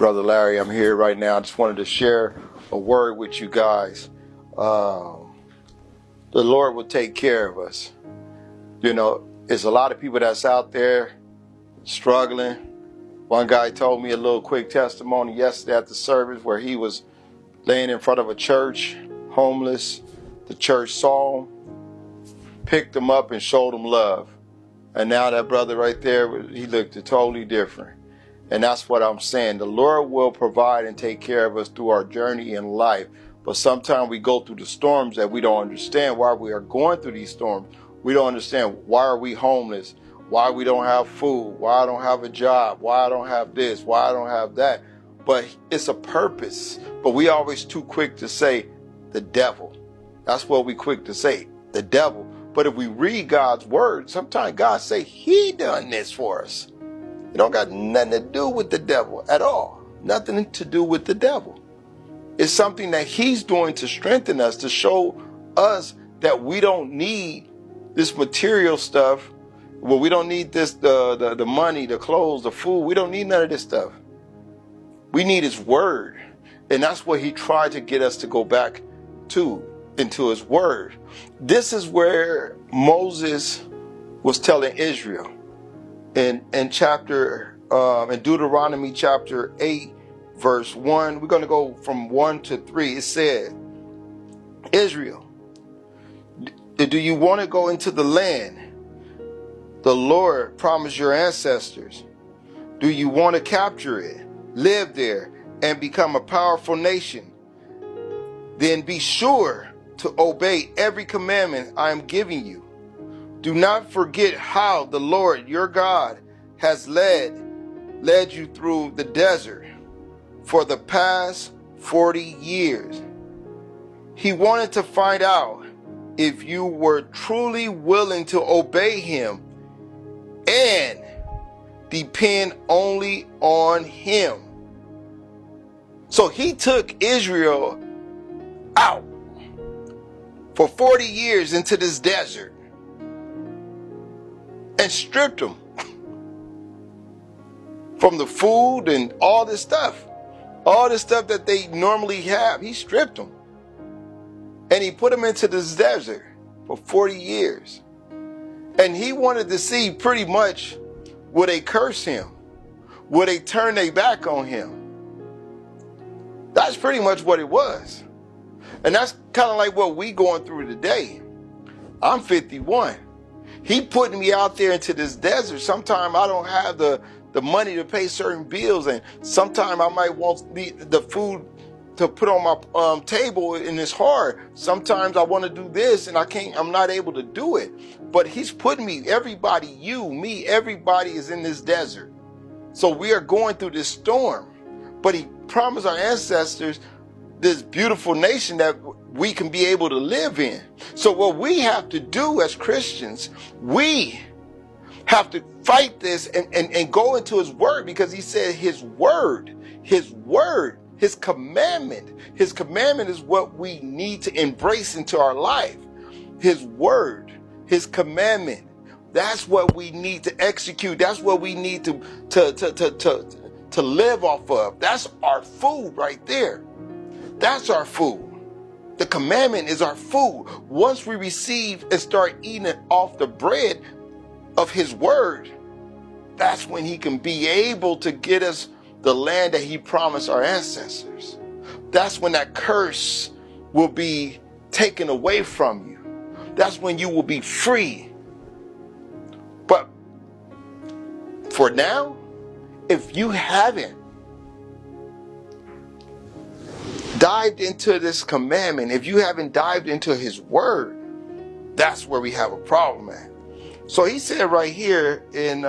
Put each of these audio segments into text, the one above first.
Brother Larry. I'm here right now. I just wanted to share a word with you guys. The Lord will take care of us. You know, there's a lot of people that's out there struggling. One guy told me a little quick testimony yesterday at the service where he was laying in front of a church, homeless. The church saw him, picked him up, and showed him love. And now that brother right there, he looked totally different. And that's what I'm saying. The Lord will provide and take care of us through our journey in life. But sometimes we go through the storms that we don't understand why we are going through these storms. We don't understand why are we homeless, why we don't have food, why I don't have a job, why I don't have this, why I don't have that. But it's a purpose. But we always too quick to say the devil. That's what we quick to say, the devil. But if we read God's word, sometimes God say he done this for us. It don't got nothing to do with the devil at all. Nothing to do with the devil. It's something that he's doing to strengthen us, to show us that we don't need this material stuff. Well, we don't need this, the money, the clothes, the food. We don't need none of this stuff. We need his word. And that's what he tried to get us to go back to, into his word. This is where Moses was telling Israel in Deuteronomy chapter 8, verse 1. We're going to go from 1 to 3. It said, Israel, do you want to go into the land the Lord promised your ancestors? Do you want to capture it, live there, and become a powerful nation? Then be sure to obey every commandment I am giving you. Do not forget how the Lord your God has led you through the desert for the past 40 years. He wanted to find out if you were truly willing to obey him and depend only on him. So he took Israel out for 40 years into this desert and stripped them from the food and all this stuff that they normally have. He stripped them and he put them into this desert for 40 years. And he wanted to see pretty much, would they curse him? Would they turn their back on him? That's pretty much what it was. And that's kind of like what we going through today. I'm 51. He putting me out there into this desert. Sometimes I don't have the money to pay certain bills, and sometimes I might want the food to put on my table, and it's hard. Sometimes I want to do this and I'm not able to do it. But he's putting me, everybody, you, me, everybody is in this desert. So we are going through this storm. But he promised our ancestors this beautiful nation that we can be able to live in. So what we have to do as Christians, we have to fight this and go into his word, because he said his word, his commandment is what we need to embrace into our life. His word, his commandment, that's what we need to execute. That's what we need to live off of. That's our food right there. That's our food. The commandment is our food. Once we receive and start eating off the bread of his word, that's when he can be able to get us the land that he promised our ancestors. That's when that curse will be taken away from you. That's when you will be free. But for now, if you haven't dived into this commandment, if you haven't dived into his word, that's where we have a problem at. So he said right here in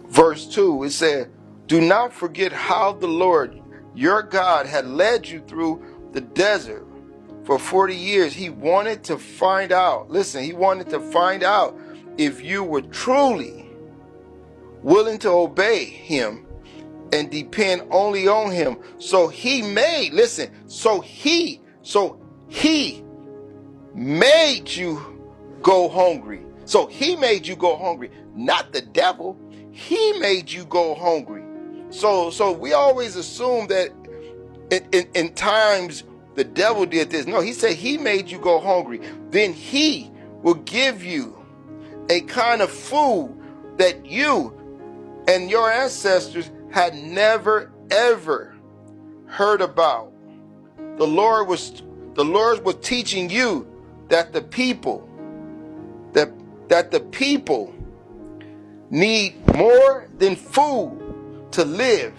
verse 2, it said, do not forget how the Lord your God had led you through the desert for 40 years. He wanted to find out, he wanted to find out if you were truly willing to obey him and depend only on him. So he made you go hungry. So he made you go hungry, not the devil. he made you go hungry. So we always assume that in times the devil did this. No, he said he made you go hungry. Then he will give you a kind of food that you and your ancestors had never ever heard about. The Lord was teaching you that the people need more than food to live.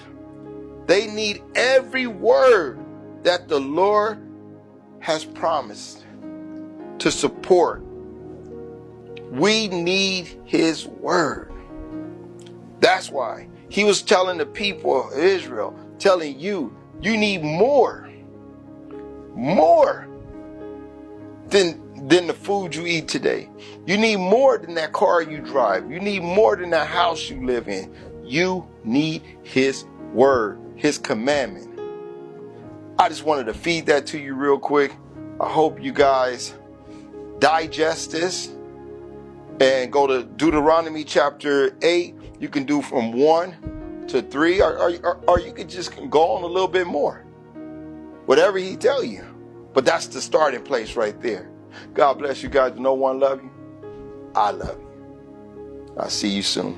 They need every word that the Lord has promised to support. We need his word. That's why he was telling the people of Israel, telling you, you need more than the food you eat today. You need more than that car you drive. You need more than that house you live in. You need his word, his commandment. I just wanted to feed that to you real quick. I hope you guys digest this and go to Deuteronomy chapter 8. You can do from 1 to 3, or you can just go on a little bit more. Whatever he tell you. But that's the starting place right there. God bless you guys. No one love you. I love you. I'll see you soon.